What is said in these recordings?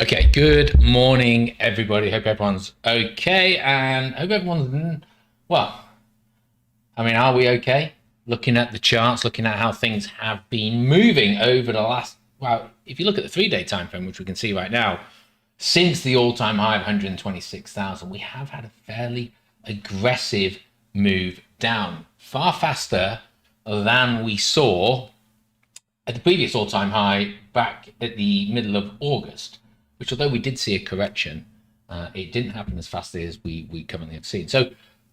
Okay, good morning, everybody. Hope everyone's okay, and hope everyone's well. I mean, are we okay? Looking at the charts, looking at how things have been moving over the last. Well, if you look at the 3 day time frame, which we can see right now, since the all-time high of 126,000, we have had a fairly aggressive move down, far faster than we saw at the previous all-time high back at the middle of August, which although we did see a correction, it didn't happen as fast as we currently have seen. So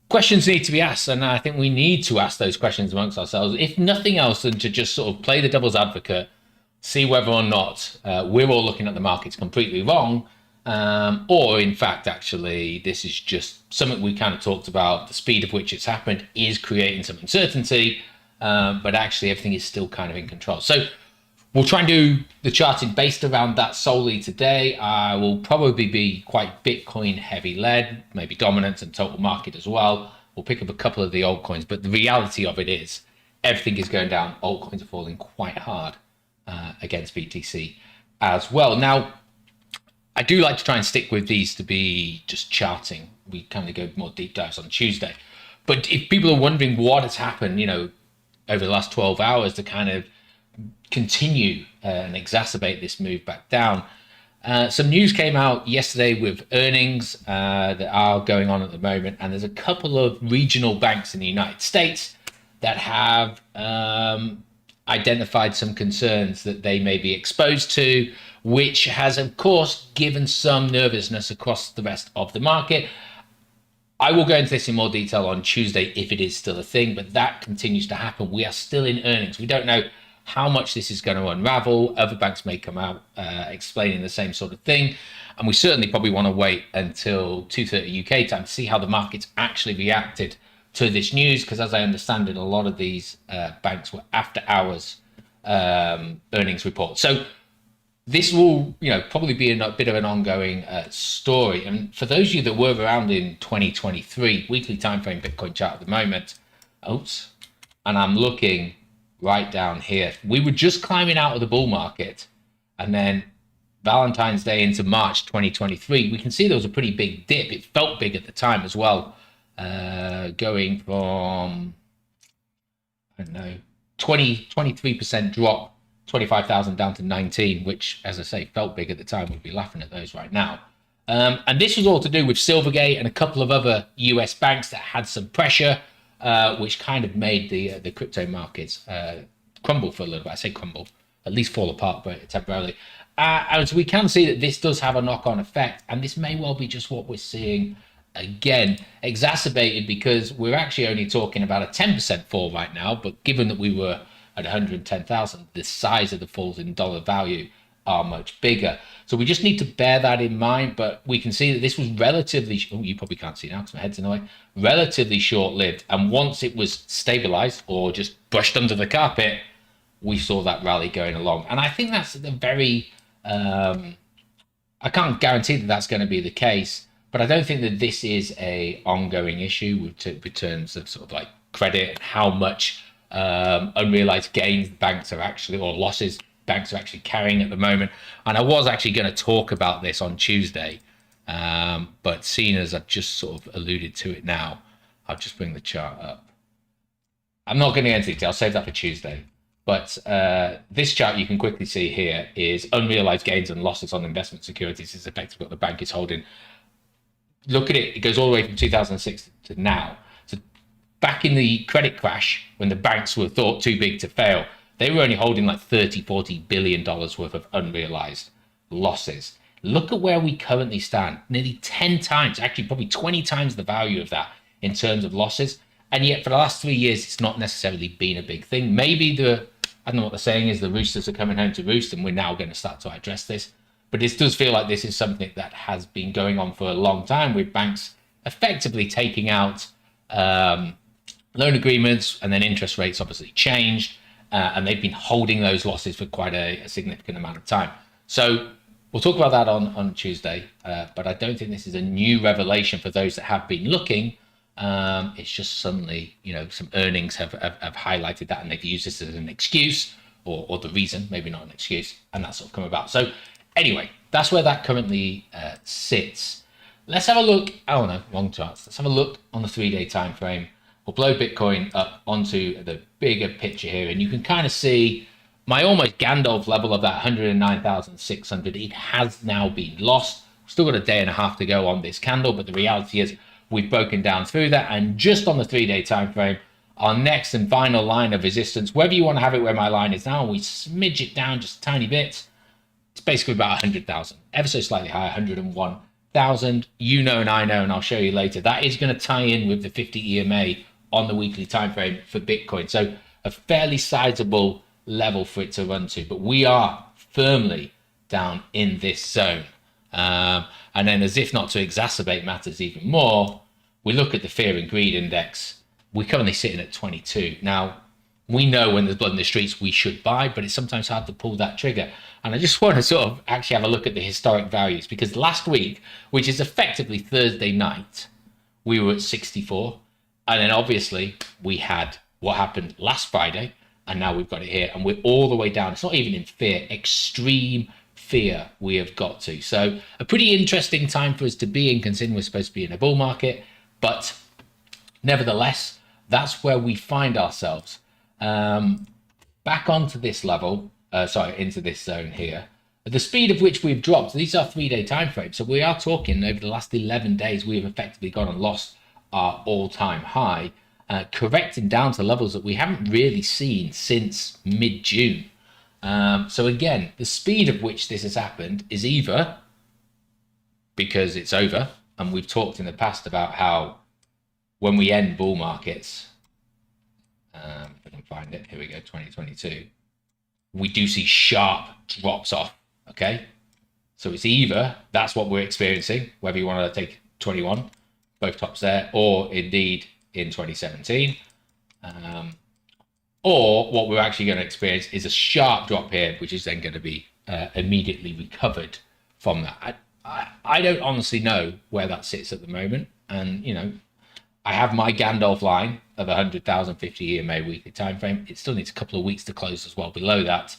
questions need to be asked, and I think we need to ask those questions amongst ourselves, if nothing else than to just sort of play the devil's advocate, see whether or not we're all looking at the markets completely wrong, or in fact, actually, this is just something we kind of talked about. The speed of which it's happened is creating some uncertainty, but actually everything is still kind of in control. So we'll try and do the charting based around that solely today. I will probably be quite Bitcoin heavy led, maybe dominance and total market as well. We'll pick up a couple of the altcoins, but the reality of it is everything is going down. Altcoins are falling quite hard against BTC as well. Now, I do like to try and stick with these to be just charting. We kind of go more deep dives on Tuesday. But if people are wondering what has happened, over the last 12 hours to kind of continue and exacerbate this move back down, some news came out yesterday with earnings that are going on at the moment. And there's a couple of regional banks in the United States that have identified some concerns that they may be exposed to, which has, of course, given some nervousness across the rest of the market. I will go into this in more detail on Tuesday if it is still a thing, but that continues to happen. We are still in earnings. We don't know how much this is going to unravel. Other banks may come out explaining the same sort of thing. And we certainly probably want to wait until 2:30 UK time to see how the markets actually reacted to this news, because as I understand it, a lot of these banks were after hours earnings reports. So this will, probably be a bit of an ongoing story. And for those of you that were around in 2023, weekly time frame Bitcoin chart at the moment, and I'm looking right down here. We were just climbing out of the bull market, and then Valentine's Day into March 2023, we can see there was a pretty big dip. It felt big at the time as well, going from, 23% drop, 25,000 down to 19, which, as I say, felt big at the time. We'd be laughing at those right now. And this was all to do with Silvergate and a couple of other US banks that had some pressure, which kind of made the crypto markets crumble for a little bit. I say crumble, at least fall apart, but temporarily. And so we can see that this does have a knock-on effect, and this may well be just what we're seeing again, exacerbated because we're actually only talking about a 10% fall right now. But given that we were at 110,000, the size of the falls in dollar value are much bigger. So we just need to bear that in mind. But we can see that this was relatively, you probably can't see now because my head's in the way, relatively short-lived. And once it was stabilized or just brushed under the carpet, we saw that rally going along. And I think that's the very, I can't guarantee that that's going to be the case, but I don't think that this is a ongoing issue with terms of sort of like credit and how much unrealized gains banks are actually, or losses banks are actually carrying at the moment. And I was actually going to talk about this on Tuesday, but seeing as I've just sort of alluded to it now, I'll just bring the chart up. I'm not going to get into detail, I'll save that for Tuesday. But this chart you can quickly see here is unrealized gains and losses on investment securities. Is effectively what the bank is holding. Look at it, it goes all the way from 2006 to now. So back in the credit crash, when the banks were thought too big to fail, they were only holding like $30-40 billion worth of unrealized losses. Look at where we currently stand, nearly 10 times, actually probably 20 times the value of that in terms of losses. And yet for the last 3 years, it's not necessarily been a big thing. Maybe I don't know what the saying is, the roosters are coming home to roost, and we're now going to start to address this. But it does feel like this is something that has been going on for a long time, with banks effectively taking out loan agreements, and then interest rates obviously changed, and they've been holding those losses for quite a significant amount of time. So we'll talk about that on Tuesday, but I don't think this is a new revelation for those that have been looking. It's just suddenly, some earnings have highlighted that, and they've used this as an excuse or the reason, maybe not an excuse, and that's sort of come about. So anyway, that's where that currently sits. Let's have a look. Oh no, wrong charts. Let's have a look on the 3-day time frame. We'll blow Bitcoin up onto the bigger picture here, and you can kind of see my almost Gandalf level of that 109,600. It has now been lost. Still got a day and a half to go on this candle, but the reality is we've broken down through that, and just on the 3-day time frame, our next and final line of resistance, whether you want to have it where my line is now, we smidge it down just a tiny bit. It's basically about 100,000, ever so slightly higher, 101,000. You know, and I know, and I'll show you later. That is going to tie in with the 50 EMA on the weekly time frame for Bitcoin. So a fairly sizable level for it to run to, but we are firmly down in this zone. And then, as if not to exacerbate matters even more, we look at the fear and greed index. We're currently sitting at 22. Now, we know when there's blood in the streets, we should buy, but it's sometimes hard to pull that trigger. And I just want to sort of actually have a look at the historic values, because last week, which is effectively Thursday night, we were at 64. And then obviously we had what happened last Friday, and now we've got it here, and we're all the way down. It's not even in fear, extreme fear we have got to. So a pretty interesting time for us to be in, considering we're supposed to be in a bull market. But nevertheless, that's where we find ourselves. Back onto this level, into this zone here. At the speed of which we've dropped, these are 3-day time frames. So we are talking over the last 11 days, we have effectively gone and lost our all-time high, correcting down to levels that we haven't really seen since mid-June. So again, the speed of which this has happened is either because it's over, and we've talked in the past about how when we end bull markets, if I can find it, here we go, 2022, we do see sharp drops off, okay? So it's either that's what we're experiencing, whether you want to take 21, both tops there, or indeed in 2017, or what we're actually going to experience is a sharp drop here, which is then going to be immediately recovered from that. I don't honestly know where that sits at the moment, and you know, I have my Gandalf line of 100,000 50 EMA weekly time frame. It still needs a couple of weeks to close as well below that,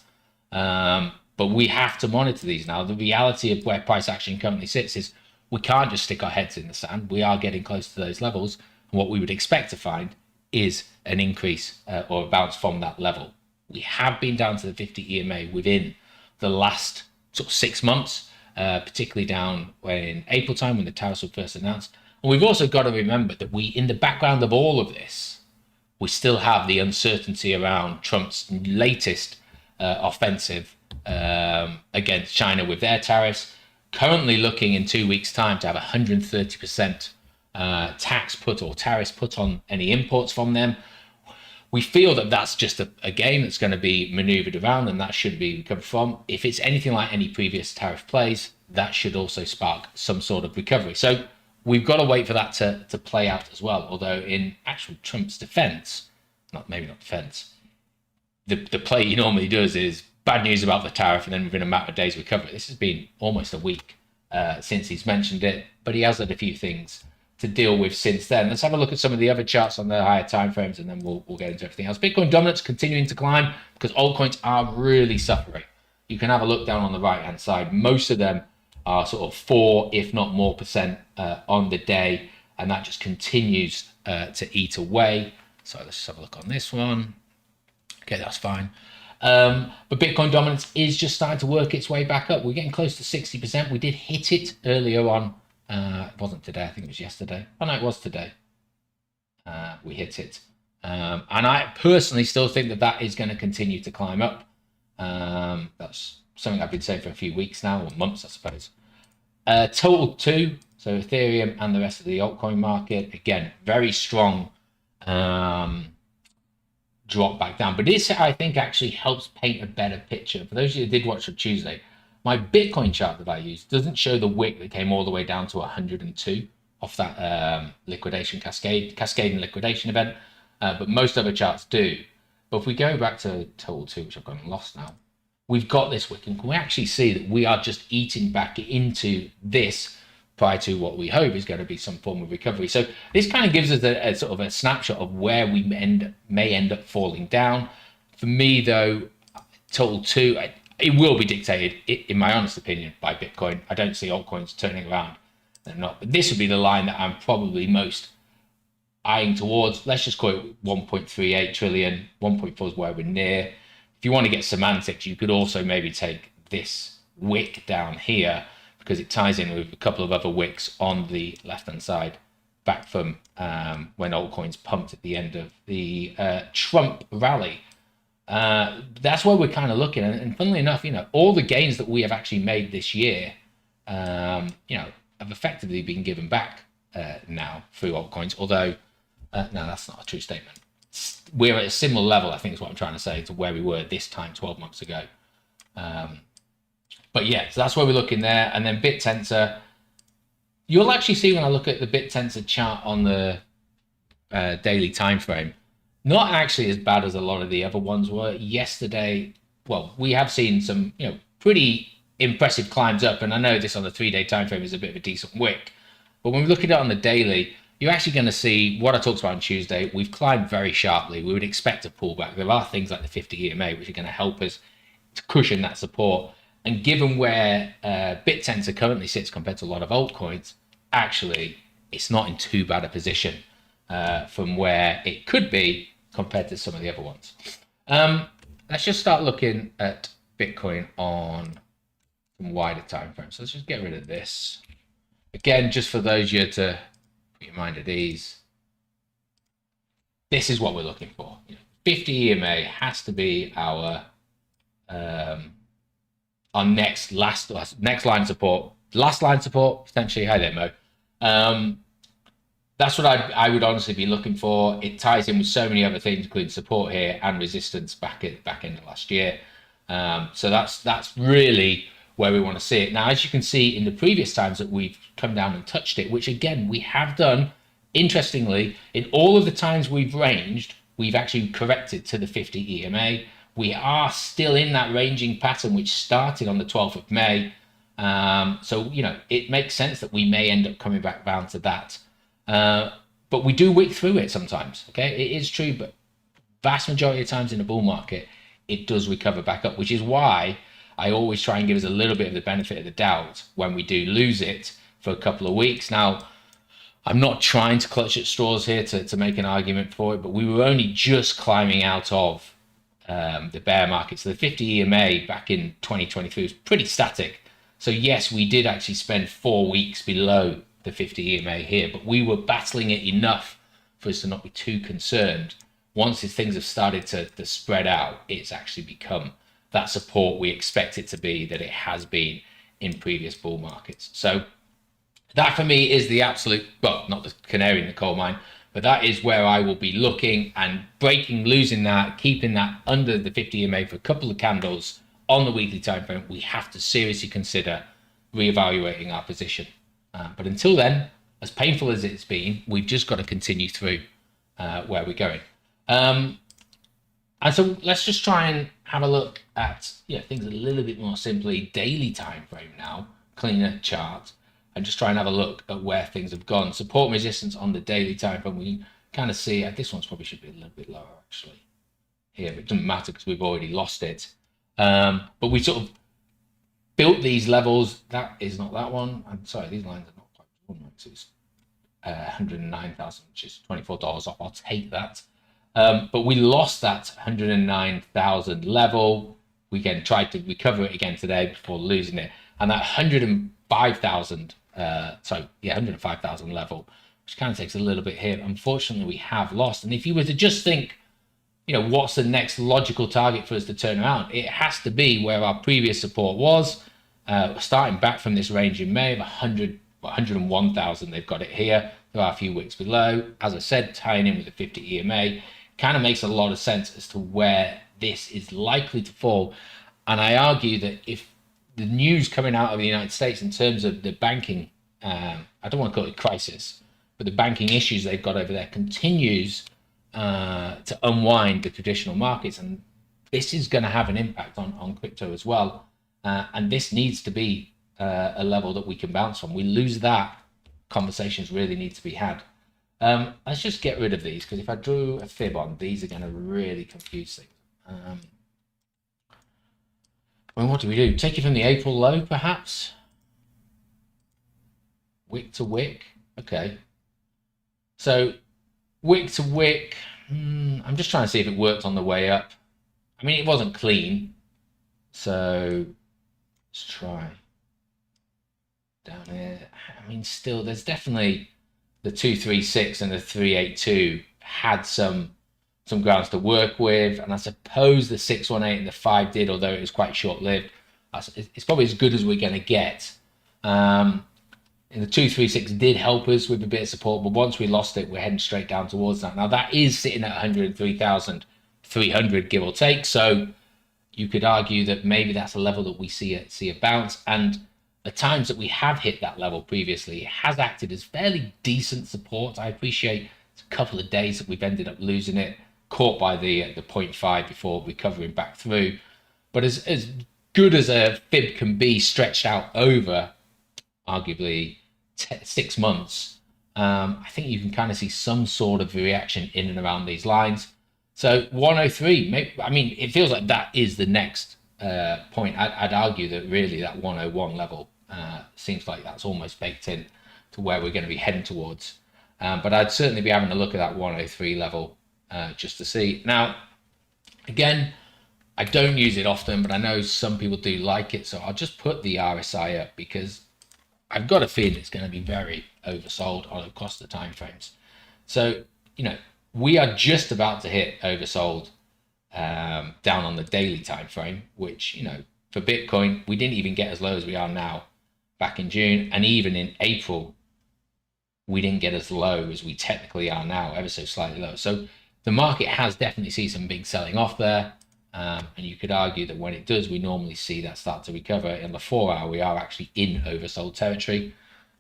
but we have to monitor these now. The reality of where price action currently sits is we can't just stick our heads in the sand. We are getting close to those levels, and what we would expect to find is an increase or a bounce from that level. We have been down to the 50 EMA within the last sort of 6 months, particularly down in April time when the tariffs were first announced. And we've also got to remember that in the background of all of this, we still have the uncertainty around Trump's latest offensive against China with their tariffs, currently looking in 2 weeks' time to have 130% tax put or tariffs put on any imports from them. We feel that that's just a game that's going to be maneuvered around, and that should be recovered from. If it's anything like any previous tariff plays, that should also spark some sort of recovery. So we've got to wait for that to play out as well. Although in actual Trump's defense, maybe not defense, the play he normally does is bad news about the tariff, and then within a matter of days recover. This has been almost a week since he's mentioned it, but he has had a few things to deal with since then. Let's have a look at some of the other charts on the higher time frames, and then we'll get into everything else. Bitcoin dominance continuing to climb because altcoins are really suffering. You can have a look down on the right hand side. Most of them are sort of 4, if not more percent on the day, and that just continues to eat away. So let's just have a look on this one. Okay, that's fine. But Bitcoin dominance is just starting to work its way back up. We're getting close to 60%. We did hit it earlier on. It wasn't today, I think it was yesterday. Oh no, it was today. We hit it. And I personally still think that is going to continue to climb up. That's something I've been saying for a few weeks now, or months, I suppose. Total 2, so Ethereum and the rest of the altcoin market, again, very strong drop back down. But this, I think, actually helps paint a better picture. For those of you who did watch on Tuesday, my Bitcoin chart that I used doesn't show the wick that came all the way down to 102 off that cascading liquidation event, but most other charts do. But if we go back to total 2, which I've gone lost now, we've got this wick, and we actually see that we are just eating back into this prior to what we hope is going to be some form of recovery. So this kind of gives us a sort of a snapshot of where we may end up falling down. For me, though, total 2, it will be dictated, in my honest opinion, by Bitcoin. I don't see altcoins turning around. They're not. But this would be the line that I'm probably most eyeing towards. Let's just call it 1.38 trillion. 1.4 is where we're near. If you want to get semantics, you could also maybe take this wick down here because it ties in with a couple of other wicks on the left-hand side back from when altcoins pumped at the end of the Trump rally. That's where we're kind of looking. And funnily enough, all the gains that we have actually made this year, have effectively been given back now through altcoins. Although, no, that's not a true statement. We're at a similar level, I think is what I'm trying to say, to where we were this time 12 months ago. But yeah, so that's where we're looking there. And then BitTensor, you'll actually see when I look at the BitTensor chart on the daily time frame, not actually as bad as a lot of the other ones were. Yesterday, well, we have seen some, pretty impressive climbs up, and I know this on the 3-day time frame is a bit of a decent wick, but when we look at it on the daily, you're actually going to see what I talked about on Tuesday. We've climbed very sharply. We would expect a pullback. There are things like the 50 EMA which are going to help us to cushion that support. And given where BitTensor currently sits compared to a lot of altcoins, actually, it's not in too bad a position from where it could be compared to some of the other ones. Let's just start looking at Bitcoin on some wider time frames. So let's just get rid of this. Again, just for those of you to put your mind at ease, this is what we're looking for. 50 EMA has to be our next line support, last line support, potentially. Hi there, Mo. That's what I would honestly be looking for. It ties in with so many other things, including support here and resistance back at the back end of last year. So that's really where we want to see it. Now, as you can see in the previous times that we've come down and touched it, which again, we have done, interestingly, in all of the times we've ranged, we've actually corrected to the 50 EMA. We are still in that ranging pattern, which started on the 12th of May. So, it makes sense that we may end up coming back down to that. But we do wick through it sometimes, okay? It is true, but vast majority of times in a bull market, it does recover back up, which is why I always try and give us a little bit of the benefit of the doubt when we do lose it for a couple of weeks. Now, I'm not trying to clutch at straws here to make an argument for it, but we were only just climbing out of the bear market. So the 50 EMA back in 2023 was pretty static. So yes, we did actually spend 4 weeks below the 50 EMA here, but we were battling it enough for us to not be too concerned. Once these things have started to spread out, it's actually become that support we expect it to be, that it has been in previous bull markets. So that for me is the absolute, well, not the canary in the coal mine, but that is where I will be looking and breaking, losing that, keeping that under the 50 EMA for a couple of candles on the weekly time frame. We have to seriously consider reevaluating our position. But until then, as painful as it's been, we've just got to continue through where we're going. And so let's just try and have a look at things a little bit more simply. Daily time frame now, cleaner chart, and just try and have a look at where things have gone. Support and resistance on the daily time frame. We can kind of see, this one's probably should be a little bit lower actually here, but it doesn't matter because we've already lost it. But we sort of built these levels. That is not that one. I'm sorry, these lines are not quite one. It's 109,000, which is $24 off. I'll take that. But we lost that 109,000 level. We again tried to recover it again today before losing it. And that 105,000, 105,000 level, which kind of takes a little bit here. Unfortunately, we have lost. And if you were to just think, what's the next logical target for us to turn around? It has to be where our previous support was, starting back from this range in May of 101,000. They've got it here. There are a few wicks below. As I said, tying in with the 50 EMA kind of makes a lot of sense as to where this is likely to fall. And I argue that if the news coming out of the United States in terms of the banking, I don't want to call it crisis, but the banking issues they've got over there continues to unwind the traditional markets, and this is going to have an impact on crypto as well. And this needs to be a level that we can bounce from. We lose that, conversations really need to be had. Let's just get rid of these, because if I drew a fib on, these are going to really confuse things. I mean, what do we do? Take it from the April low, perhaps? Wick to wick. Okay. So wick to wick. I'm just trying to see if it worked on the way up. I mean, it wasn't clean. So let's try down here. I mean, still, there's definitely the 236 and the 382 had some grounds to work with, and I suppose the 618 and the 5 did, although it was quite short-lived. It's probably as good as we're going to get. And the 236 did help us with a bit of support, but once we lost it, we're heading straight down towards that. Now, that is sitting at 103,300, give or take, so you could argue that maybe that's a level that we see a bounce, and the times that we have hit that level previously, it has acted as fairly decent support. I appreciate it's a couple of days that we've ended up losing it, caught by the 0.5 before recovering back through. But as good as a fib can be stretched out over arguably 6 months, I think you can kind of see some sort of reaction in and around these lines. So 103, maybe, I mean, it feels like that is the next point. I'd argue that really that 101 level seems like that's almost baked in to where we're going to be heading towards. But I'd certainly be having a look at that 103 level just to see. Now, again, I don't use it often, but I know some people do like it. So I'll just put the RSI up because I've got a feeling it's going to be very oversold across the time frames. So, we are just about to hit oversold down on the daily time frame, which, for Bitcoin, we didn't even get as low as we are now back in June. And even in April, we didn't get as low as we technically are now, ever so slightly low. So the market has definitely seen some big selling off there. And you could argue that when it does, we normally see that start to recover. In the 4 hour, we are actually in oversold territory.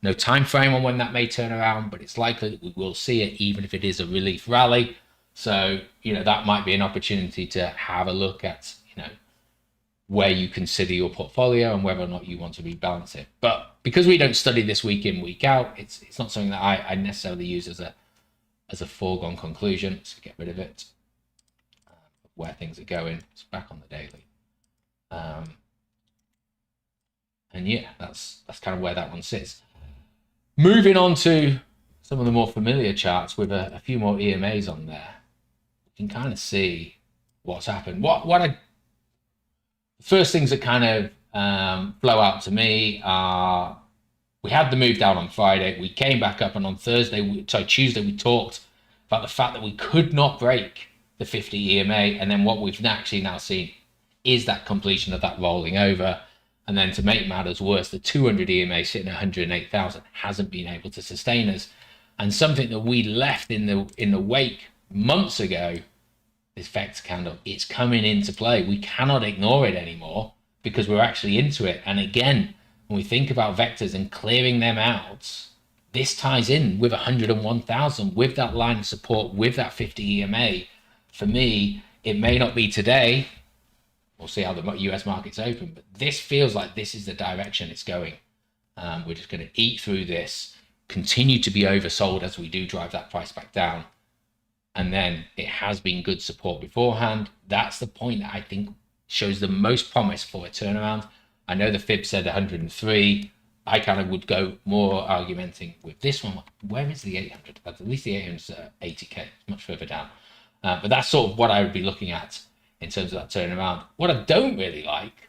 No time frame on when that may turn around, but it's likely that we will see it, even if it is a relief rally. So, that might be an opportunity to have a look at, where you consider your portfolio and whether or not you want to rebalance it. But because we don't study this week in, week out, it's not something that I necessarily use as a foregone conclusion. So get rid of it. Where things are going. It's back on the daily. And yeah, that's kind of where that one sits. Moving on to some of the more familiar charts with a few more EMAs on there. You can kind of see what's happened. First things that kind of flow out to me are, we had the move down on Friday. We came back up, and on Tuesday, we talked about the fact that we could not break the 50 EMA, and then what we've actually now seen is that completion of that rolling over. And then to make matters worse, the 200 EMA sitting at 108,000 hasn't been able to sustain us. And something that we left in the wake months ago, this vector candle, it's coming into play. We cannot ignore it anymore because we're actually into it. And again, when we think about vectors and clearing them out, this ties in with 101,000, with that line of support, with that 50 EMA. For me, it may not be today. We'll see how the US market's open, but this feels like this is the direction it's going. We're just going to eat through this, continue to be oversold as we do drive that price back down. And then it has been good support beforehand. That's the point that I think shows the most promise for a turnaround. I know the Fib said 103. I kind of would go more argumenting with this one. Where is the 800? At least the 800 is 80K. It's much further down. But that's sort of what I would be looking at in terms of that turnaround. What I don't really like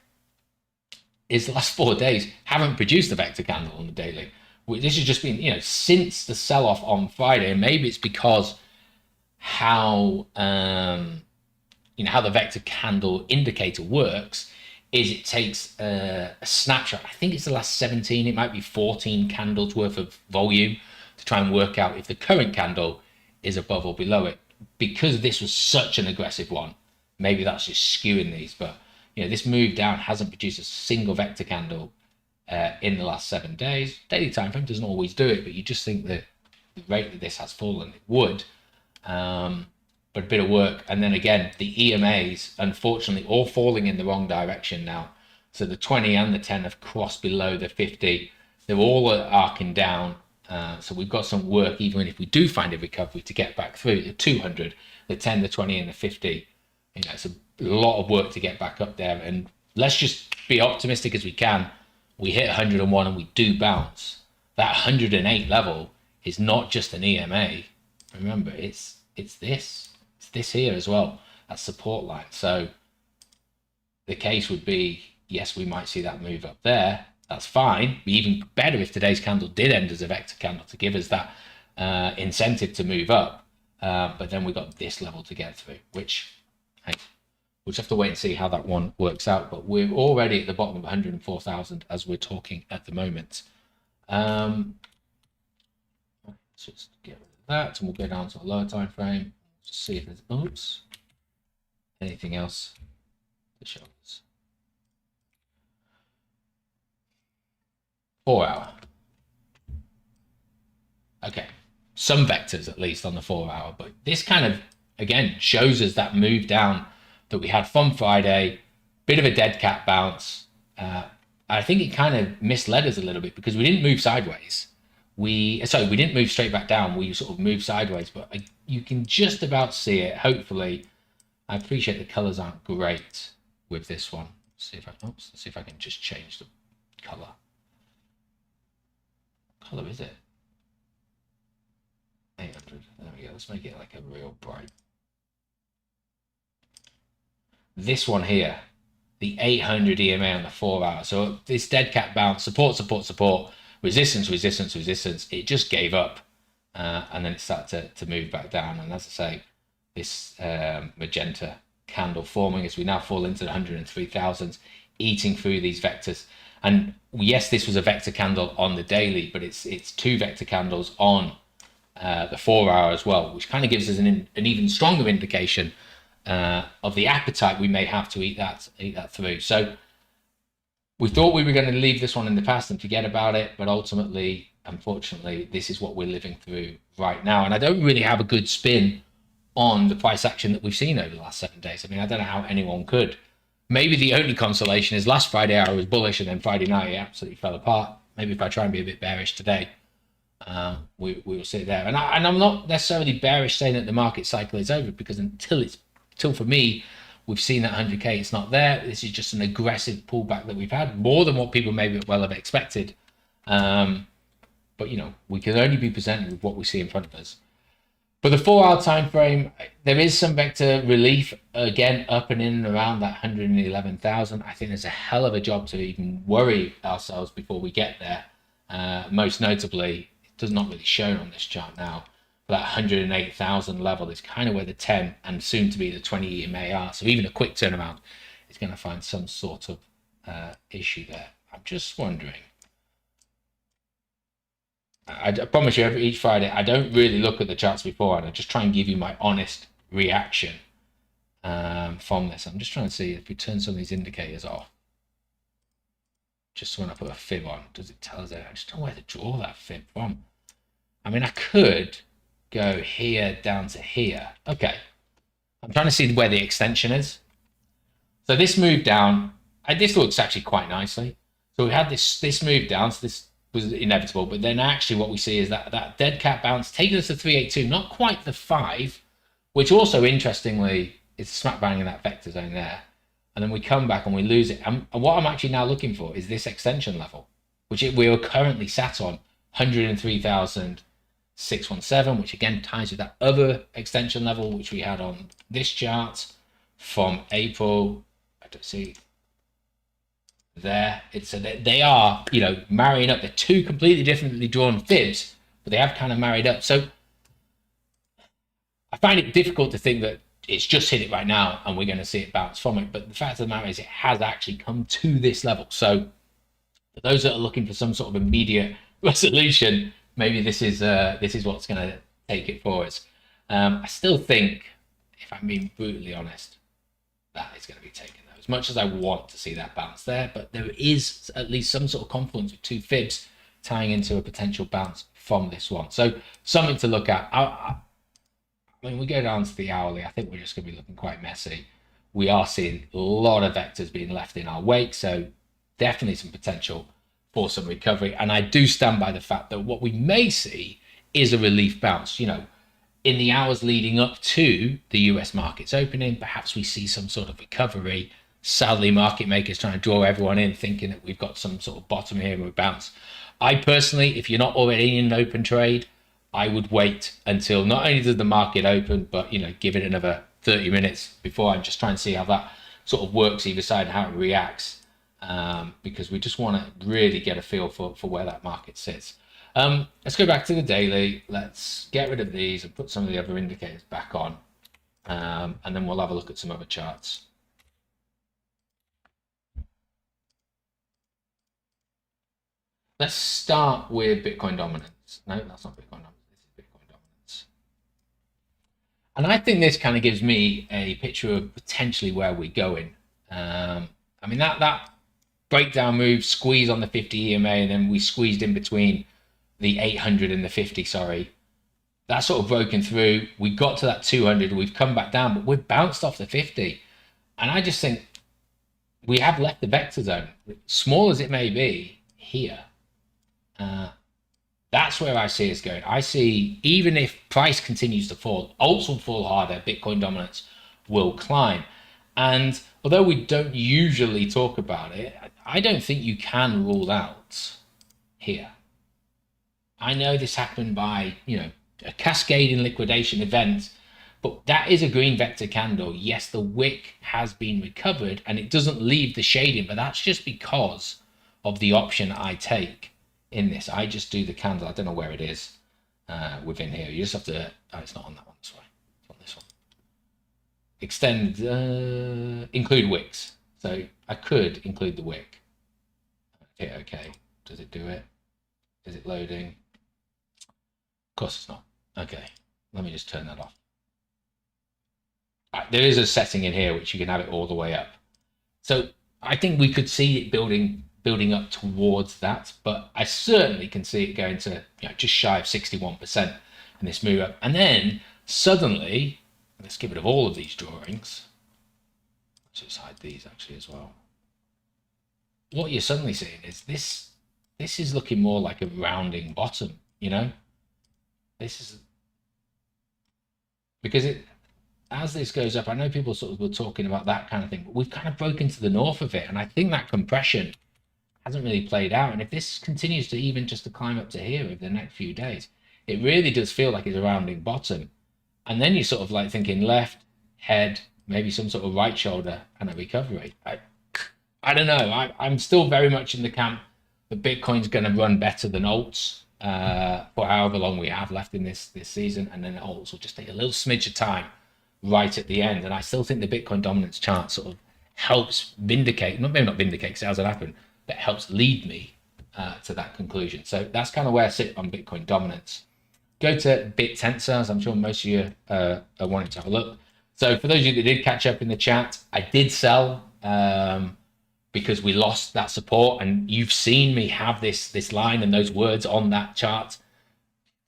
is the last 4 days haven't produced a vector candle on the daily. This has just been, since the sell-off on Friday, and maybe it's because how the vector candle indicator works is it takes a snapshot. I think it's the last 17, it might be 14 candles worth of volume to try and work out if the current candle is above or below it. Because this was such an aggressive one, maybe that's just skewing these, but this move down hasn't produced a single vector candle in the last 7 days. Daily time frame doesn't always do it, but you just think that the rate that this has fallen, it would. But a bit of work. And then again, the EMAs, unfortunately, all falling in the wrong direction now. So the 20 and the 10 have crossed below the 50. They're all arcing down. So we've got some work, even if we do find a recovery, to get back through the 200, the 10, the 20, and the 50. It's a lot of work to get back up there. And let's just be optimistic as we can. We hit 101 and we do bounce. That 108 level is not just an EMA. Remember, it's this here as well, that support line. So the case would be, yes, we might see that move up there. That's fine. Be even better if today's candle did end as a vector candle to give us that incentive to move up. But then we got this level to get through, which, hey, we'll just have to wait and see how that one works out. But we're already at the bottom of 104,000 as we're talking at the moment. Let's just get rid of that, and we'll go down to a lower time frame. Just see if there's anything else to show us. 4 hour. Okay, some vectors at least on the 4 hour, but this kind of again shows us that move down that we had from Friday. Bit of a dead cat bounce. I think it kind of misled us a little bit because we didn't move sideways. We didn't move straight back down. We sort of moved sideways, but you can just about see it. Hopefully, I appreciate the colors aren't great with this one. Let's see if I can just change the color. What color is it? 800. There we go. Let's make it like a real bright. This one here, the 800 EMA on the 4 hour. So this dead cat bounce, support, resistance. It just gave up, and then it started to move back down. And as I say, this magenta candle forming as we now fall into the 103,000s, eating through these vectors. And yes, this was a vector candle on the daily, but it's 2 vector candles on the 4 hour as well, which kind of gives us an even stronger indication of the appetite we may have to eat that through. So we thought we were going to leave this one in the past and forget about it, but ultimately, unfortunately, this is what we're living through right now. And I don't really have a good spin on the price action that we've seen over the last 7 days. I mean, I don't know how anyone could. Maybe the only consolation is last Friday I was bullish, and then Friday night it absolutely fell apart. Maybe if I try and be a bit bearish today, we will sit there. And I'm not necessarily bearish saying that the market cycle is over, because until for me, we've seen that 100K, it's not there. This is just an aggressive pullback that we've had, more than what people maybe well have expected. But we can only be presented with what we see in front of us. For the 4 hour time frame, there is some vector relief, again up and in and around that 111,000. I think there's a hell of a job to even worry ourselves before we get there. Most notably, it does not really show on this chart now. That 108,000 level is kind of where the 10 and soon to be the 20 EMA are. So even a quick turnaround is going to find some sort of issue there. I'm just wondering. I promise you, each Friday, I don't really look at the charts before, and I just try and give you my honest reaction from this. I'm just trying to see if we turn some of these indicators off. Just when I put a fib on, does it tell us that? I just don't know where to draw that fib from. I mean, I could go here down to here. Okay. I'm trying to see where the extension is. So this move down, this looks actually quite nicely. So we had this move down, so this was inevitable, but then actually what we see is that dead cat bounce taking us to 382, not quite the 5, which also interestingly is smack bang in that vector zone there. And then we come back and we lose it. And what I'm actually now looking for is this extension level, which we are currently sat on 103,617, which again ties with that other extension level which we had on this chart from April. I don't see there. It's they are marrying up. They're 2 completely differently drawn fibs, but they have kind of married up. So I find it difficult to think that it's just hit it right now and we're going to see it bounce from it. But the fact of the matter is it has actually come to this level. So for those that are looking for some sort of immediate resolution, maybe this is what's going to take it for us. I still think, if I'm being brutally honest, that is going to be taken though. As much as I want to see that bounce there, but there is at least some sort of confluence with 2 fibs tying into a potential bounce from this one. So something to look at. When we go down to the hourly, I think we're just going to be looking quite messy. We are seeing a lot of vectors being left in our wake, so definitely some potential for some recovery. And I do stand by the fact that what we may see is a relief bounce. In the hours leading up to the US markets opening, perhaps we see some sort of recovery sadly, market makers trying to draw everyone in, thinking that we've got some sort of bottom here and we bounce. I personally, if you're not already in an open trade, I would wait until not only does the market open, but give it another 30 minutes before I'm just trying to see how that sort of works either side and how it reacts, because we just want to really get a feel for where that market sits. Let's go back to the daily. Let's get rid of these and put some of the other indicators back on, and then we'll have a look at some other charts. Let's start with Bitcoin dominance. No, that's not Bitcoin dominance. This is Bitcoin dominance. And I think this kind of gives me a picture of potentially where we're going. I mean, that breakdown move, squeeze on the 50 EMA, and then we squeezed in between the 800 and the 50, sorry. That's sort of broken through. We got to that 200, we've come back down, but we've bounced off the 50. And I just think we have left the vector zone, small as it may be, here. That's where I see us going. I see, even if price continues to fall, alts will fall harder, Bitcoin dominance will climb. And although we don't usually talk about it, I don't think you can rule out here. I know this happened by, a cascading liquidation event, but that is a green vector candle. Yes, the wick has been recovered and it doesn't leave the shading, but that's just because of the option I take in this. I just do the candle. I don't know where it is within here. You just have to, it's not on that one, sorry. It's on this one. Extend, include wicks. So I could include the wick. Okay. Does it do it? Is it loading? Of course it's not. Okay, let me just turn that off. There is a setting in here which you can have it all the way up. So I think we could see it building up towards that, but I certainly can see it going to just shy of 61% in this move up. And then suddenly, let's get rid of all of these drawings. Let's just hide these actually as well. What you're suddenly seeing is this is looking more like a rounding bottom, This is because as this goes up, I know people sort of were talking about that kind of thing, but we've kind of broken to the north of it. And I think that compression hasn't really played out. And if this continues to even just to climb up to here over the next few days, it really does feel like it's a rounding bottom. And then you're sort of like thinking left, head, maybe some sort of right shoulder and a recovery. I don't know. I'm still very much in the camp that Bitcoin's going to run better than alts for however long we have left in this season. And then alts will just take a little smidge of time right at the end. And I still think the Bitcoin dominance chart sort of helps vindicate, maybe not vindicate because it hasn't happened, but helps lead me to that conclusion. So that's kind of where I sit on Bitcoin dominance. Go to BitTensor, as I'm sure most of you are wanting to have a look. So for those of you that did catch up in the chat, I did sell because we lost that support, and you've seen me have this line and those words on that chart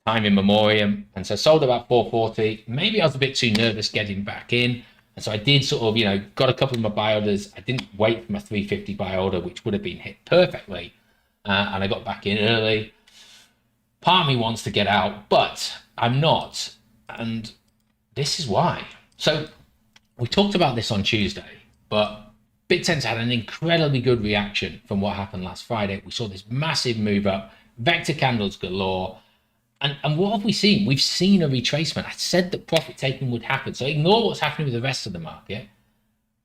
time in memoriam. And so sold about 440. Maybe I was a bit too nervous getting back in. And so I did sort of, got a couple of my buy orders. I didn't wait for my 350 buy order, which would have been hit perfectly. And I got back in early. Part of me wants to get out, but I'm not. And this is why. So we talked about this on Tuesday, but BitTensor had an incredibly good reaction from what happened last Friday. We saw this massive move up, vector candles galore. And what have we seen? We've seen a retracement. I said that profit taking would happen. So ignore what's happening with the rest of the market.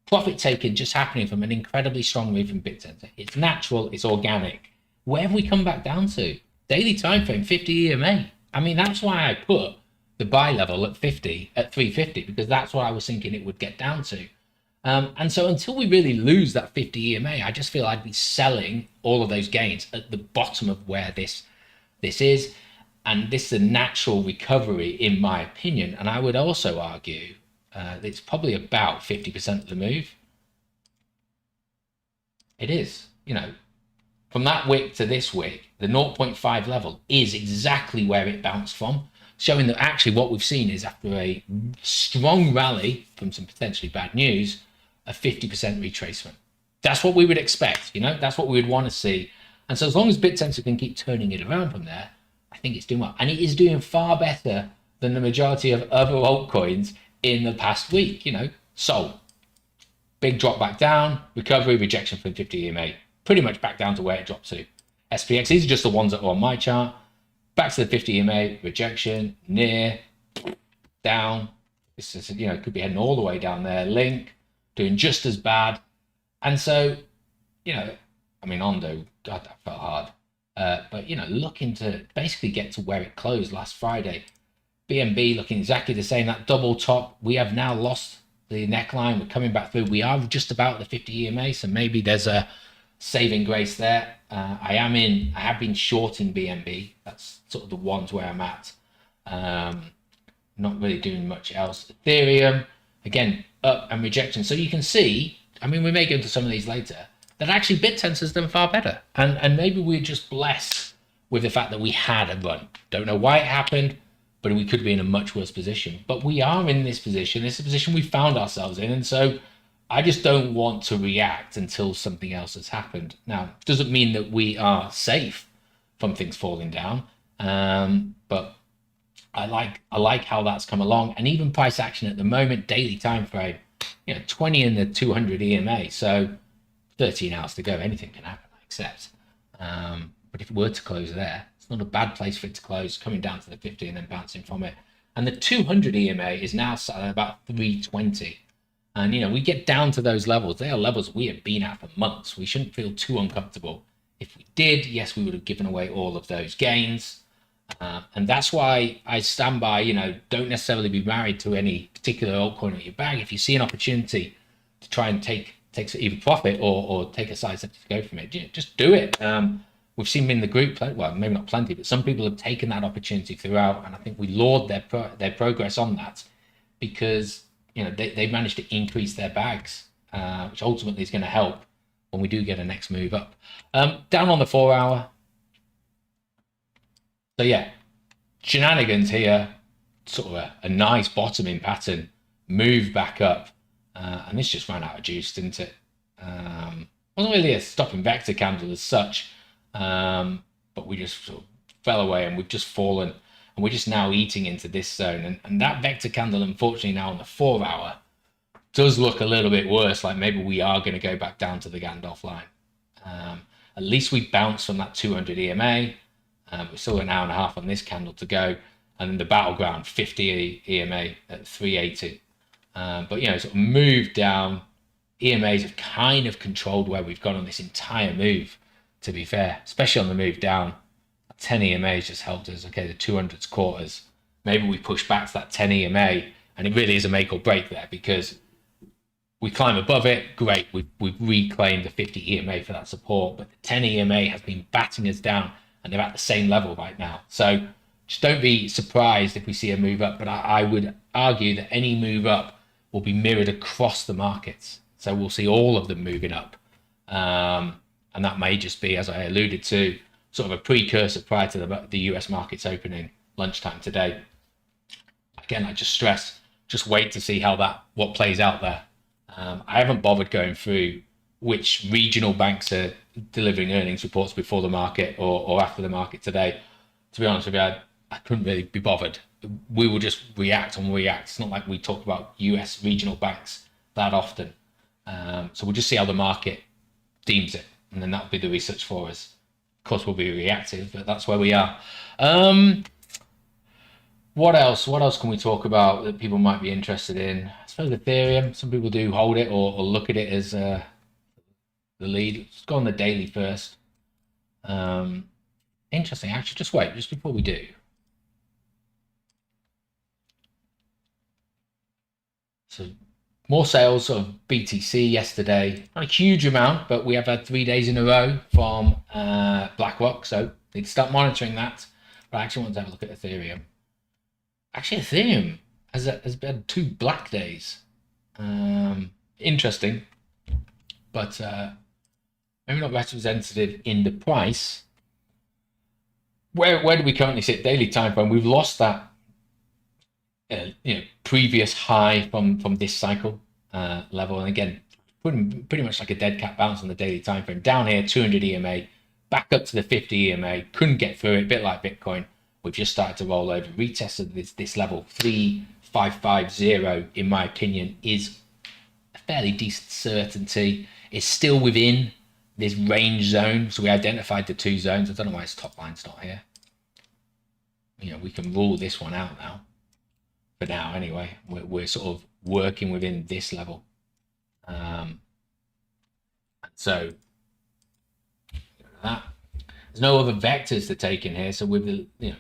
Profit taking just happening from an incredibly strong move from BitTensor. It's natural, it's organic. Where have we come back down to? Daily time frame, 50 EMA. I mean, that's why I put the buy level at 350, because that's what I was thinking it would get down to. And so until we really lose that 50 EMA, I just feel I'd be selling all of those gains at the bottom of where this is. And this is a natural recovery, in my opinion. And I would also argue that it's probably about 50% of the move. It is, from that wick to this wick, the 0.5 level is exactly where it bounced from, showing that actually what we've seen is after a strong rally from some potentially bad news, a 50% retracement. That's what we would expect, that's what we would want to see. And so as long as BitTensor can keep turning it around from there, I think it's doing well. And it is doing far better than the majority of other altcoins in the past week, So big drop back down, recovery, rejection from 50 EMA, pretty much back down to where it dropped to. SPX, these are just the ones that are on my chart. Back to the 50 EMA, rejection, near, down. This is, it could be heading all the way down there. Link, doing just as bad. And so, Ondo, God, that felt hard. But, looking to basically get to where it closed last Friday. BNB looking exactly the same, that double top. We have now lost the neckline. We're coming back through. We are just about the 50 EMA, so maybe there's a saving grace there. I have been shorting BNB. That's sort of the ones where I'm at. Not really doing much else. Ethereum, again, up and rejection. So you can see, we may go into some of these later, that actually BitTensor has done far better. And maybe we're just blessed with the fact that we had a run. Don't know why it happened, but we could be in a much worse position. But we are in this position. It's a position we found ourselves in. And so I just don't want to react until something else has happened. Now, doesn't mean that we are safe from things falling down. But I like how that's come along. And even price action at the moment, daily time frame, 20 in the 200 EMA. So 13 hours to go. Anything can happen, I accept. But if it were to close there, it's not a bad place for it to close, coming down to the 50 and then bouncing from it. And the 200 EMA is now sat at about 320. And, we get down to those levels. They are levels we have been at for months. We shouldn't feel too uncomfortable. If we did, yes, we would have given away all of those gains. And that's why I stand by, don't necessarily be married to any particular altcoin in your bag. If you see an opportunity to try and take either profit or take a side step to go from it, just do it. We've seen in the group, well, maybe not plenty, but some people have taken that opportunity throughout. And I think we laud their progress on that because, they've managed to increase their bags, which ultimately is going to help when we do get a next move up. Down on the 4 hour. So yeah, shenanigans here, sort of a nice bottoming pattern, move back up, and this just ran out of juice, didn't it? Wasn't really a stopping vector candle as such, but we just sort of fell away and we've just fallen, and we're just now eating into this zone. And that vector candle, unfortunately, now on the 4 hour, does look a little bit worse, like maybe we are going to go back down to the Gandalf line. At least we bounced from that 200 EMA. We're still an hour and a half on this candle to go, and then the battleground 50 EMA at 380. But sort of moved down. EMAs have kind of controlled where we've gone on this entire move, to be fair, especially on the move down. 10 EMAs just helped us. Okay, the 200s caught us. Maybe we push back to that 10 EMA, and it really is a make or break there because we climb above it. Great, we've reclaimed the 50 EMA for that support, but the 10 EMA has been batting us down, and they're at the same level right now. So just don't be surprised if we see a move up, but I would argue that any move up will be mirrored across the markets. So we'll see all of them moving up. And that may just be, as I alluded to, sort of a precursor prior to the US markets opening lunchtime today. Again, I just stress, just wait to see what plays out there. I haven't bothered going through which regional banks are delivering earnings reports before the market or after the market today. To be honest with you, I couldn't really be bothered. We will just react. It's not like we talk about US regional banks that often. So we'll just see how the market deems it, and then that'll be the research for us. Of course, we'll be reactive, but that's where we are. What else? What else can we talk about that people might be interested in? I suppose Ethereum. Some people do hold it or look at it as the lead. Let's go on the daily first. Interesting. Actually, just wait, just before we do. So more sales of BTC yesterday. Not a huge amount, but we have had 3 days in a row from BlackRock. So need to start monitoring that. But I actually want to have a look at Ethereum. Actually, Ethereum has had 2 black days. Interesting, but maybe not representative in the price. Where do we currently sit? Daily time frame. We've lost that previous high from this cycle level, and again, pretty much like a dead cat bounce on the daily time frame. Down here, 200 EMA, back up to the 50 EMA. Couldn't get through it. A bit like Bitcoin. We've just started to roll over. Retested this level 3550. In my opinion, is fairly decent certainty. It's still within this range zone. So we identified the 2 zones. I don't know why its top line's not here. You know, we can rule this one out now. For now, anyway, we're sort of working within this level. So that there's no other vectors to take in here. So with the, you know,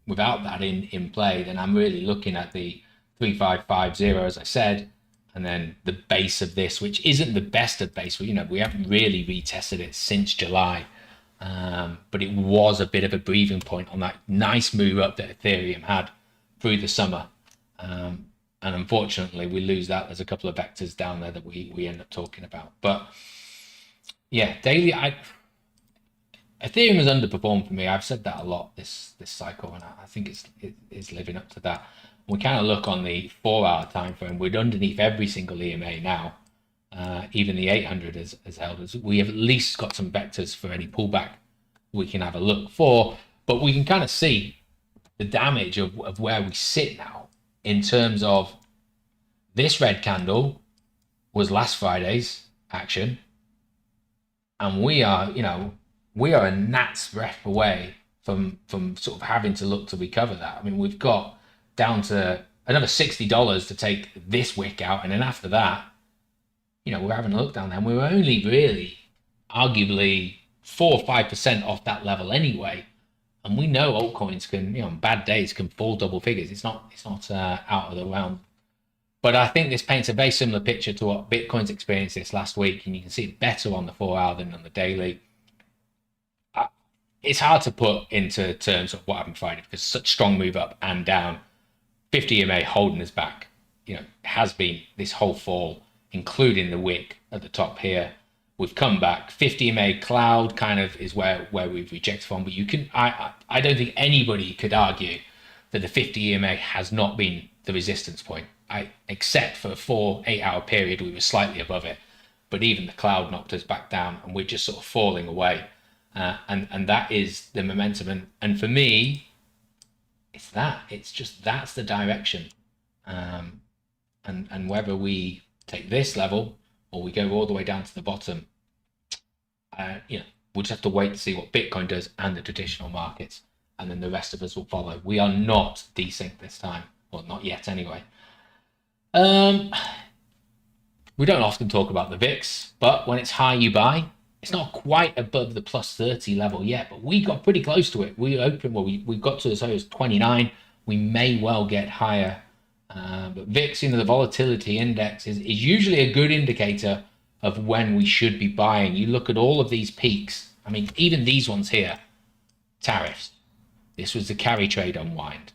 without that in play, then I'm really looking at the 3550, as I said, and then the base of this, which isn't the best of base. You know, we haven't really retested it since July, but it was a bit of a breathing point on that nice move up that Ethereum had through the summer. And unfortunately, we lose that. There's a couple of vectors down there that we end up talking about. But yeah, daily, Ethereum has underperformed for me. I've said that a lot this cycle, and I think it is living up to that. We kind of look on the 4-hour time frame. We're underneath every single EMA now. Even the 800 has held us. We have at least got some vectors for any pullback we can have a look for, but we can kind of see the damage of where we sit now in terms of this red candle was last Friday's action, and we are, you know, we are a gnat's breath away from sort of having to look to recover that. I mean, we've got down to another $60 to take this wick out, and then after that, you know, we're having a look down there, and we're only really arguably 4 or 5% off that level anyway. And we know altcoins can, you know, on bad days can fall double figures. It's not out of the realm. But I think this paints a very similar picture to what Bitcoin's experienced this last week, and you can see it better on the 4-hour than on the daily. It's hard to put into terms of what happened Friday because such strong move up and down. 50 EMA holding us back, you know, has been this whole fall, including the wick at the top here. We've come back. 50 EMA cloud kind of is where we've rejected from, but you can, I don't think anybody could argue that the 50 EMA has not been the resistance point. Except for a 4-8 hour period, we were slightly above it, but even the cloud knocked us back down, and we're just sort of falling away. And that is the momentum. And for me, it's just that's the direction. And whether we take this level or we go all the way down to the bottom, you know, we'll just have to wait to see what Bitcoin does and the traditional markets, and then the rest of us will follow. We are not desync this time, or not yet anyway. We don't often talk about the VIX, but when it's high, you buy. It's not quite above the plus 30 level yet, but we got pretty close to it. We got to as high as 29. We may well get higher. But VIX, you know, the volatility index is usually a good indicator of when we should be buying. You look at all of these peaks. I mean, even these ones here, tariffs. This was the carry trade unwind.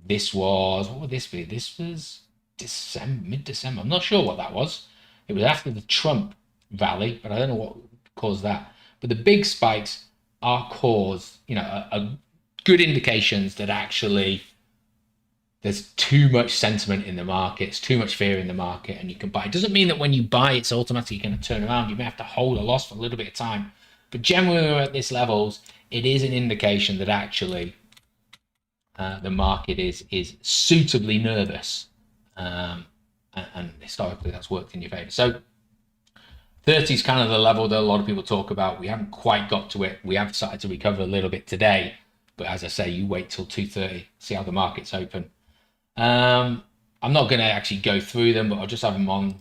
This was, what would this be? This was December, mid-December. I'm not sure what that was. It was after the Trump rally, but I don't know what caused that. But the big spikes are caused, you know, are good indications that actually there's too much sentiment in the market, it's too much fear in the market, and you can buy. It doesn't mean that when you buy, it's automatically going to turn around. You may have to hold a loss for a little bit of time. But generally, at these levels, it is an indication that actually the market is suitably nervous. And historically, that's worked in your favor. So 30 is kind of the level that a lot of people talk about. We haven't quite got to it. We have started to recover a little bit today. But as I say, you wait till 2:30, see how the market's open. I'm not going to actually go through them, but I'll just have them on.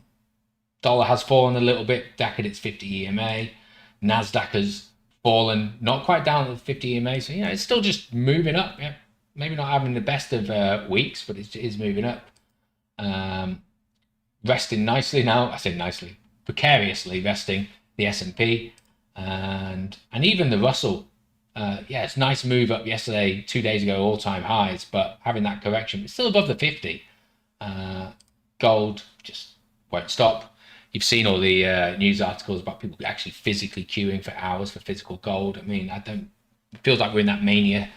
Dollar has fallen a little bit, back at its 50 EMA. NASDAQ has fallen, not quite down to the 50 EMA. So, you know, it's still just moving up. Yeah, maybe not having the best of weeks, but it is moving up. Resting nicely now. I say nicely, precariously resting the S&P and even the Russell. Yeah, it's a nice move up yesterday, 2 days ago, all-time highs, but having that correction, it's still above the 50. Gold just won't stop. You've seen all the news articles about people actually physically queuing for hours for physical gold. I mean, it feels like we're in that mania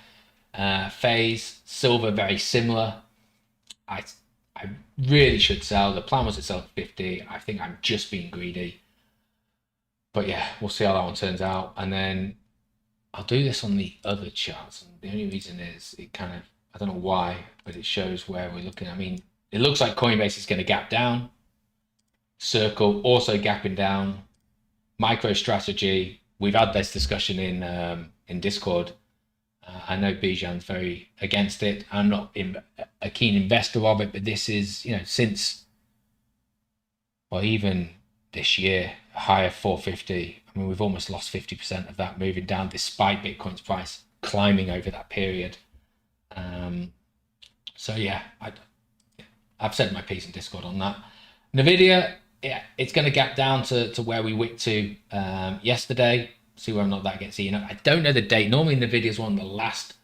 phase. Silver, very similar. I really should sell. The plan was to sell at 50. I think I'm just being greedy. But yeah, we'll see how that one turns out. And then I'll do this on the other charts. And the only reason is it kind of, I don't know why, but it shows where we're looking. I mean, it looks like Coinbase is going to gap down. Circle also gapping down. MicroStrategy, we've had this discussion in Discord. I know Bijan's very against it. I'm not a keen investor of it, but this is, since, well, even this year, a high of 450. I mean, we've almost lost 50% of that moving down, despite Bitcoin's price climbing over that period. So yeah, I've said my piece in Discord on that. Nvidia, yeah, it's going to gap down to where we wicked to yesterday. See whether or not that gets eaten up. I don't know the date. Normally Nvidia is one of the last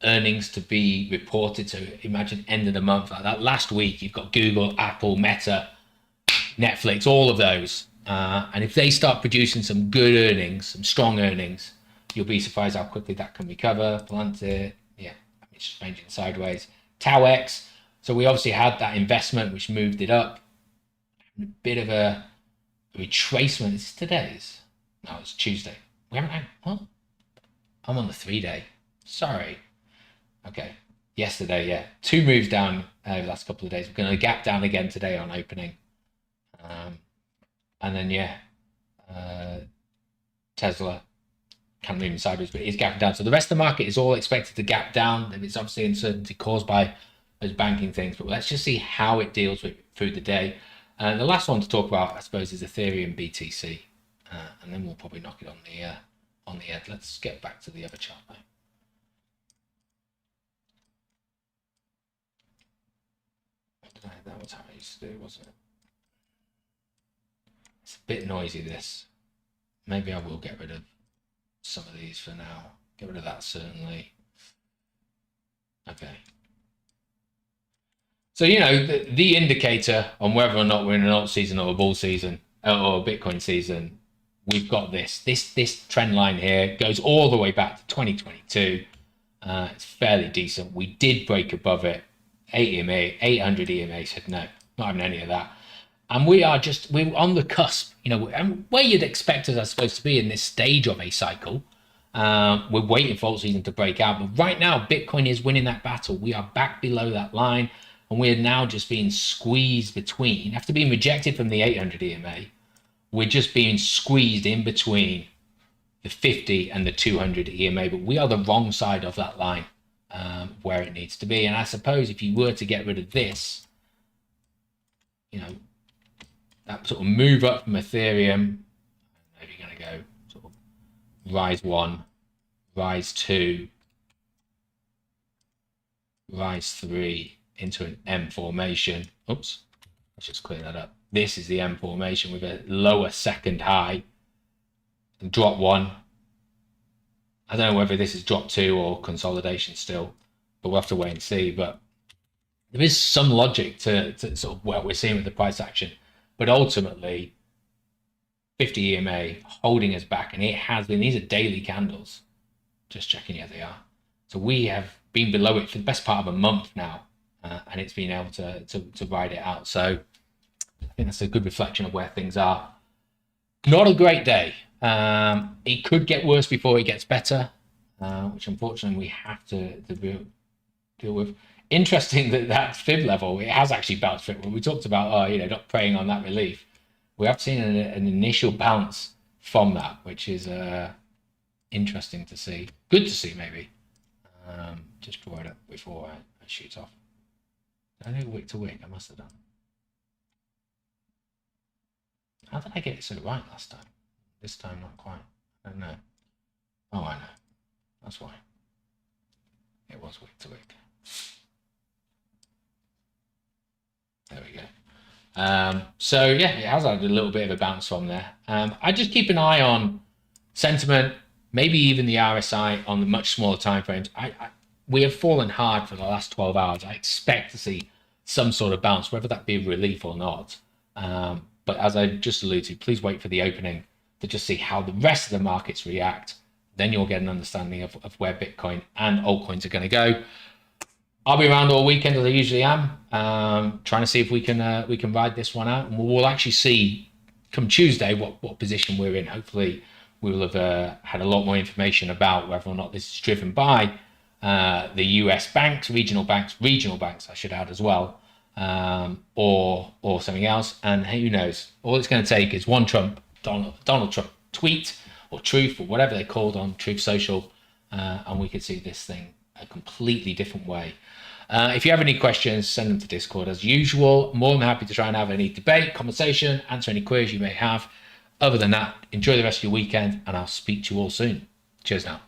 earnings to be reported. So imagine end of the month, like that last week, you've got Google, Apple, Meta, Netflix, all of those. And if they start producing some good earnings, some strong earnings, you'll be surprised how quickly that can recover. Palantir, yeah, it's just ranging sideways. TauX, so we obviously had that investment which moved it up. A bit of a retracement. Is it today's? No, it's Tuesday. We haven't had, well, I'm on the 3-day. Sorry. Okay. Yesterday, yeah. 2 moves down the last couple of days. We're going to gap down again today on opening. And then, yeah, Tesla kind of moving sideways, but it's gapping down. So the rest of the market is all expected to gap down. And it's obviously uncertainty caused by those banking things. But let's just see how it deals with through the day. And the last one to talk about, I suppose, is Ethereum BTC. And then we'll probably knock it on the head. Let's get back to the other chart now. That was how I used to do, wasn't it? It's a bit noisy, this. Maybe I will get rid of some of these for now. Get rid of that, certainly. Okay. So, the indicator on whether or not we're in an alt season or a bull season or a Bitcoin season, we've got this trend line here. Goes all the way back to 2022. It's fairly decent. We did break above it. 800 EMA said no, not having any of that. And we're on the cusp, where you'd expect us, I suppose, to be in this stage of a cycle. We're waiting for alt season to break out. But right now, Bitcoin is winning that battle. We are back below that line. And we're now just being squeezed between. After being rejected from the 800 EMA, we're just being squeezed in between the 50 and the 200 EMA. But we are the wrong side of that line where it needs to be. And I suppose if you were to get rid of this, that sort of move up from Ethereum, maybe you're going to go sort of rise 1, rise 2, rise 3 into an M formation. Oops, let's just clear that up. This is the M formation with a lower second high and drop 1. I don't know whether this is drop 2 or consolidation still, but we'll have to wait and see. But there is some logic to sort of what we're seeing with the price action. But ultimately, 50 EMA holding us back, and it has been. These are daily candles. Just checking, yeah, they are. So we have been below it for the best part of a month now, and it's been able to ride it out. So I think that's a good reflection of where things are. Not a great day. It could get worse before it gets better, which unfortunately we have to deal with. Interesting that fib level, it has actually bounced it. When we talked about, not preying on that relief, we have seen an initial bounce from that, which is interesting to see. Good to see, maybe. Just draw it up before I shoot off. I know wick to wick, I must have done. How did I get it so right last time? This time, not quite. I don't know. Oh, I know. That's why. It was wick to wick. There we go. So yeah, it has had a little bit of a bounce from there. I just keep an eye on sentiment, maybe even the RSI on the much smaller time frames. We have fallen hard for the last 12 hours. I expect to see some sort of bounce, whether that be relief or not. But as I just alluded to, please wait for the opening to just see how the rest of the markets react. Then you'll get an understanding of where Bitcoin and altcoins are going to go. I'll be around all weekend as I usually am, trying to see if we can ride this one out, and we'll actually see come Tuesday what position we're in. Hopefully, we will have had a lot more information about whether or not this is driven by the US banks, regional banks, I should add as well, or something else. And who knows? All it's going to take is one Donald Trump tweet or truth or whatever they called on Truth Social, and we could see this thing a completely different way. If you have any questions, send them to Discord as usual. More than happy to try and have any debate, conversation, answer any queries you may have. Other than that, enjoy the rest of your weekend, and I'll speak to you all soon. Cheers now.